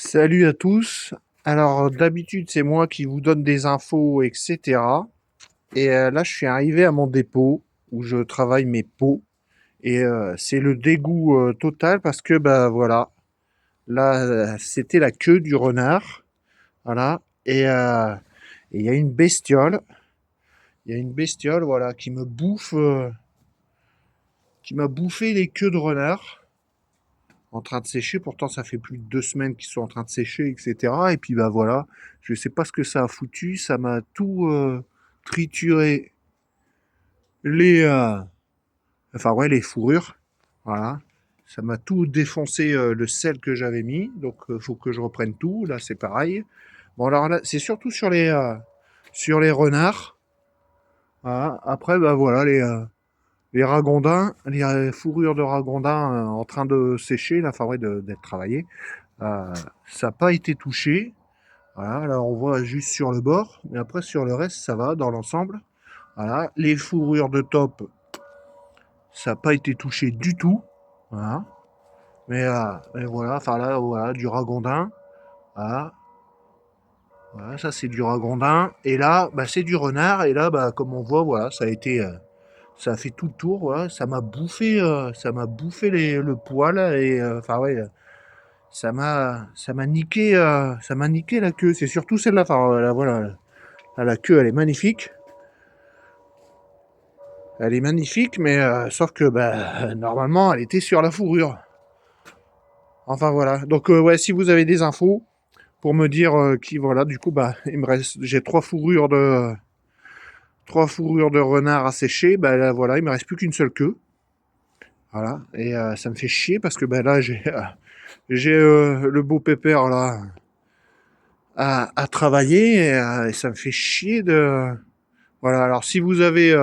Salut à tous. Alors d'habitude c'est moi qui vous donne des infos, etc. Et là je suis arrivé à mon dépôt où je travaille mes pots. Et c'est le dégoût total parce que bah voilà, là c'était la queue du renard. Voilà. Et il y a une bestiole. Il y a une bestiole voilà qui me bouffe, qui m'a bouffé les queues de renard en train de sécher. Pourtant, ça fait plus de 2 semaines qu'ils sont en train de sécher, etc. Et puis, bah voilà, je sais pas ce que ça a foutu. Ça m'a tout trituré les, enfin ouais, les fourrures. Voilà. Ça m'a tout défoncé le sel que j'avais mis. Donc, faut que je reprenne tout. Là, c'est pareil. Bon, alors là, c'est surtout sur les renards. Voilà. Après, bah voilà, les ragondins, les fourrures de ragondins en train de sécher, là, enfin ouais, d'être travaillées. Euh, Ça n'a pas été touché. Voilà, là on voit juste sur le bord, mais après sur le reste ça va dans l'ensemble. Voilà, les fourrures de top, ça n'a pas été touché du tout. Voilà. Mais voilà, enfin là voilà, du ragondin. Voilà, voilà ça c'est du ragondin. Et là, bah, c'est du renard. Et là, bah, comme on voit, voilà, ça a été, ça a fait tout le tour. Voilà, ça m'a bouffé le poil et enfin ouais, ça m'a niqué la queue. C'est surtout celle-là. Enfin, voilà, la queue, elle est magnifique. Elle est magnifique, mais sauf que bah, normalement, elle était sur la fourrure. Enfin voilà. Donc ouais, si vous avez des infos pour me dire qui voilà, du coup bah il me reste, j'ai trois fourrures de renard à sécher. Bah là, voilà, il me reste plus qu'une seule queue. Voilà. Et ça me fait chier parce que bah là j'ai le beau pépère là à travailler et ça me fait chier de voilà. Alors si vous avez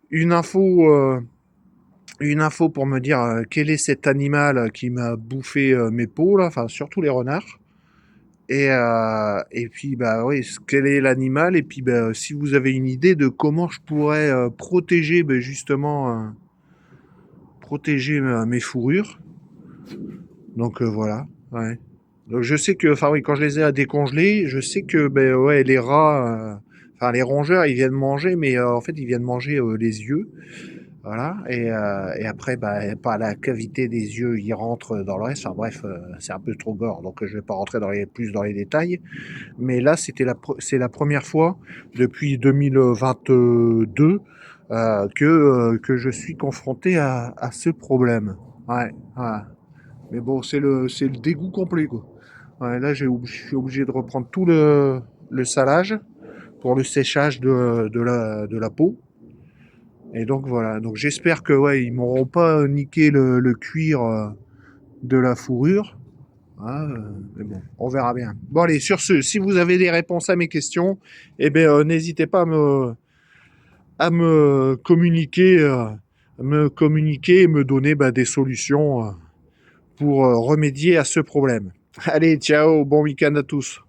une info une info pour me dire quel est cet animal qui m'a bouffé mes peaux, là, enfin surtout les renards. Et puis bah oui, quel est l'animal, et puis bah, si vous avez une idée de comment je pourrais protéger bah, justement protéger mes fourrures. Donc voilà, ouais. Donc je sais que, enfin oui, quand je les ai à décongeler, je sais que ben ouais, les rats, enfin les rongeurs, ils viennent manger, mais en fait ils viennent manger les yeux. Voilà, et après, bah, par la cavité des yeux, il rentre dans le reste. Enfin bref, c'est un peu trop gore, donc je vais pas rentrer plus dans les détails. Mais là, c'est la première fois depuis 2022 que je suis confronté à ce problème. Ouais, voilà. Mais bon, c'est le dégoût complet, quoi. Ouais, là, je suis obligé de reprendre tout le salage pour le séchage de la peau. Et donc voilà, donc j'espère que ouais, ils m'auront pas niqué le cuir de la fourrure. Hein, mais bon, on verra bien. Bon allez, sur ce, si vous avez des réponses à mes questions, eh bien n'hésitez pas à me communiquer et me donner bah, des solutions pour remédier à ce problème. Allez, ciao, bon week-end à tous.